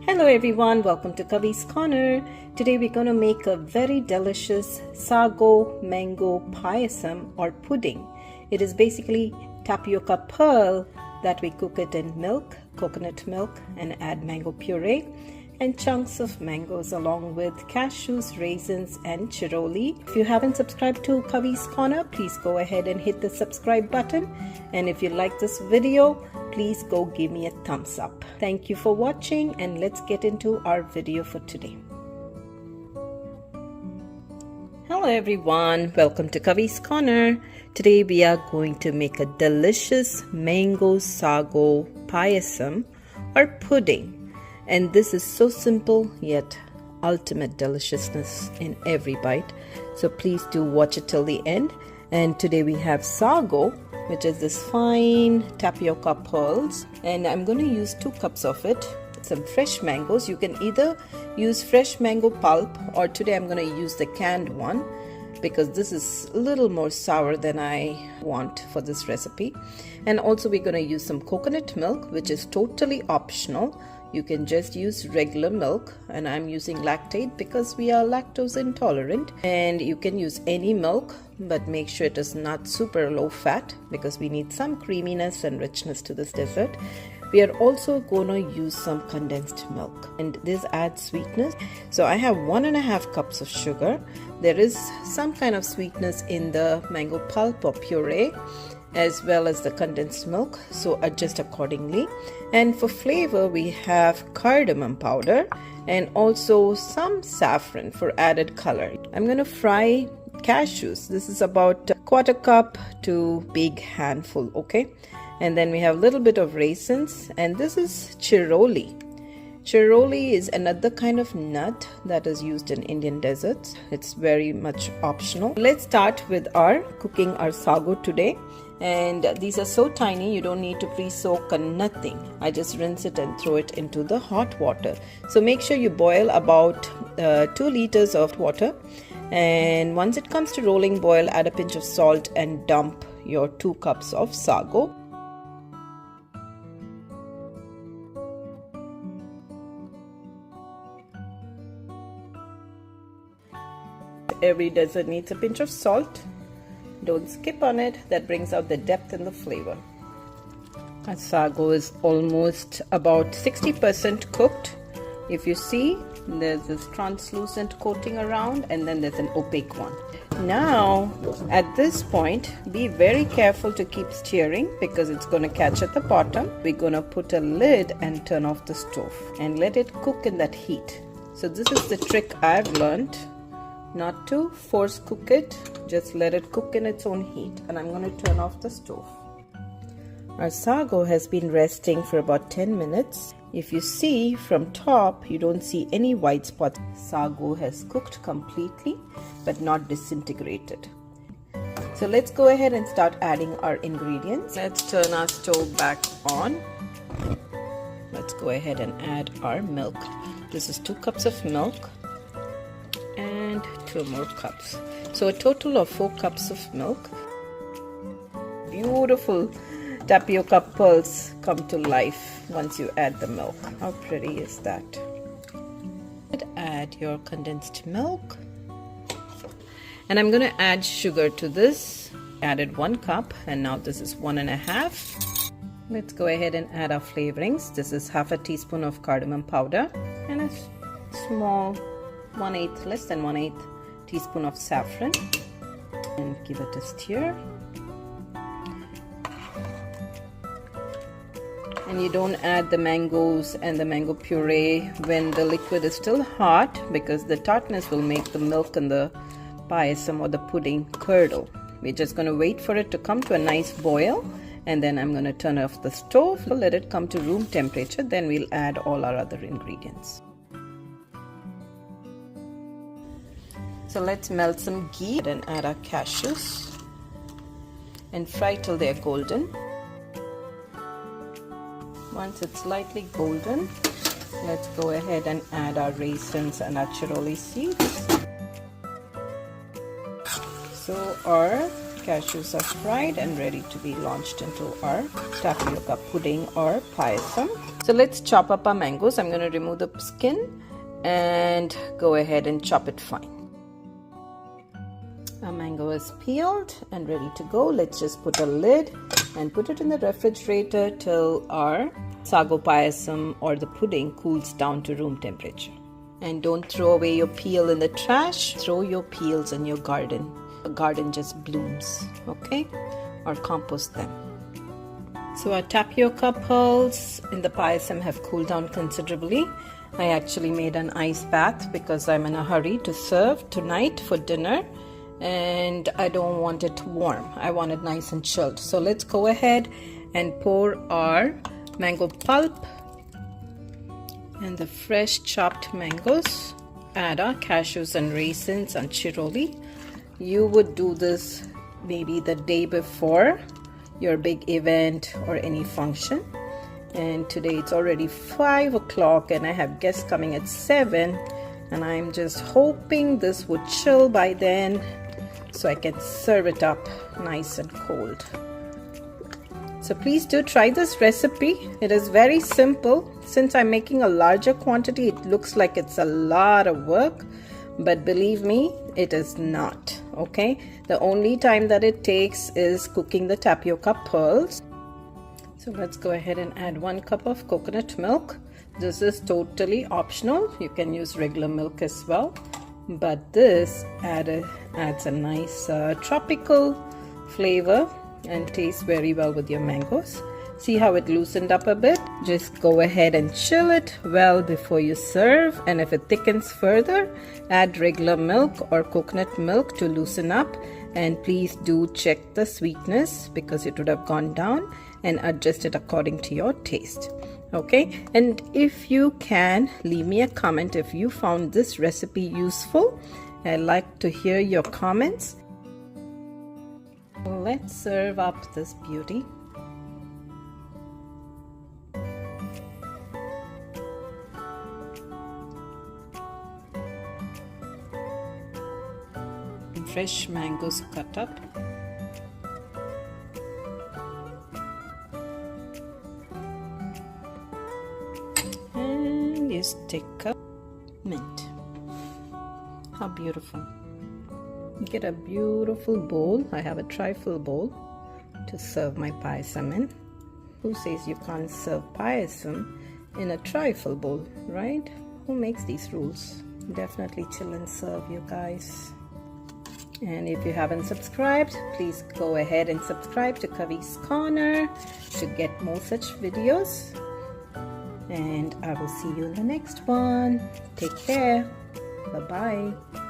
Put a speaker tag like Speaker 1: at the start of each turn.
Speaker 1: Hello everyone, welcome to Kaviskorner. Today we're going to make a very delicious sago mango payasam or pudding. It is basically tapioca pearl that we cook it in milk, coconut milk, and add mango puree and chunks of mangoes along with cashews, raisins and chiroli. If you haven't subscribed to Kaviskorner, please go ahead and hit the subscribe button. And if you like this video, please go give me a thumbs up. Thank you for watching and let's get into our video for today. Hello everyone, welcome to Kaviskorner. Today we are going to make a delicious mango sago payasam or pudding. And this is so simple yet ultimate deliciousness in every bite. So please do watch it till the end. And today we have sago, which is this fine tapioca pearls, and I'm going to use 2 cups of it. Some fresh mangoes. You can either use fresh mango pulp, or today I'm going to use the canned one because this is a little more sour than I want for this recipe. And also we're going to use some coconut milk, which is totally optional. You can just use regular milk, and I'm using lactate because we are lactose intolerant. And you can use any milk, but make sure it is not super low fat because we need some creaminess and richness to this dessert. We are also going to use some condensed milk, and this adds sweetness. So I have 1.5 cups of sugar. There is some kind of sweetness in the mango pulp or puree as well as the condensed milk, so adjust accordingly. And for flavor we have cardamom powder and also some saffron for added color. I'm going to fry cashews. This is about 1/4 cup to big handful, okay? And then we have a little bit of raisins, and this is chiroli. Chiroli is another kind of nut that is used in Indian desserts. It's very much optional. Let's start with our cooking our sago today. And these are so tiny, you don't need to pre-soak or nothing. I just rinse it and throw it into the hot water. So make sure you boil about 2 liters of water. And once it comes to rolling boil, add a pinch of salt and dump your 2 cups of sago. Every dessert needs a pinch of salt. Don't skip on it. That brings out the depth and the flavor. Our sago is almost about 60% cooked. If you see, there's this translucent coating around, and then there's an opaque one. Now, at this point, be very careful to keep stirring because it's going to catch at the bottom. We're going to put a lid and turn off the stove and let it cook in that heat. So this is the trick I've learned. Not to force cook it, just let it cook in its own heat. And I'm going to turn off the stove. Our sago has been resting for about 10 minutes. If you see from top, you don't see any white spots. Sago has cooked completely but not disintegrated. So let's go ahead and start adding our ingredients. Let's turn our stove back on. Let's go ahead and add our milk. This is 2 cups of milk and 2 more cups. So a total of 4 cups of milk. Beautiful tapioca pearls come to life once you add the milk. How pretty is that? Add your condensed milk. And I'm going to add sugar to this. Added 1 cup, and now this is 1.5. Let's go ahead and add our flavorings. This is 1/2 teaspoon of cardamom powder and a small 1/8, less than 1/8 teaspoon of saffron, and give it a stir. And you don't add the mangoes and the mango puree when the liquid is still hot because the tartness will make the milk and the payasam or the pudding curdle. We're just going to wait for it to come to a nice boil, and then I'm going to turn off the stove, let it come to room temperature, then we'll add all our other ingredients. So let's melt some ghee and add our cashews and fry till they're golden. Once it's slightly golden, let's go ahead and add our raisins and our chiroli seeds. So our cashews are fried and ready to be launched into our tapioca pudding or payasam. So let's chop up our mangoes. I'm going to remove the skin and go ahead and chop it fine. Our mango is peeled and ready to go. Let's just put a lid and put it in the refrigerator till our sago payasam or the pudding cools down to room temperature. And don't throw away your peel in the trash. Throw your peels in your garden. The garden just blooms, okay? Or compost them. So our tapioca pearls in the payasam have cooled down considerably. I actually made an ice bath because I'm in a hurry to serve tonight for dinner. And I don't want it warm. I want it nice and chilled. So let's go ahead and pour our mango pulp and the fresh chopped mangoes. Add our cashews and raisins and chiroli. You would do this maybe the day before your big event or any function. And today it's already 5 o'clock and I have guests coming at 7. And I'm just hoping this would chill by then, so I can serve it up nice and cold. So please do try this recipe. It is very simple. Since I'm making a larger quantity, it looks like it's a lot of work, but believe me, it is not, okay? The only time that it takes is cooking the tapioca pearls. So let's go ahead and add 1 cup of coconut milk. This is totally optional. You can use regular milk as well. But this adds a nice tropical flavor and tastes very well with your mangoes. See how it loosened up a bit? Just go ahead and chill it well before you serve. And if it thickens further, add regular milk or coconut milk to loosen up. And please do check the sweetness because it would have gone down, and adjust it according to your taste. Okay, and if you can, leave me a comment if you found this recipe useful. I'd like to hear your comments. Let's serve up this beauty. Fresh mangoes cut up. And you stick up mint. How beautiful. You get a beautiful bowl. I have a trifle bowl to serve my payasam in. Who says you can't serve payasam in a trifle bowl, right? Who makes these rules? Definitely chill and serve, you guys. And if you haven't subscribed, please go ahead and subscribe to Kavi's Corner to get more such videos. And I will see you in the next one. Take care. Bye-bye.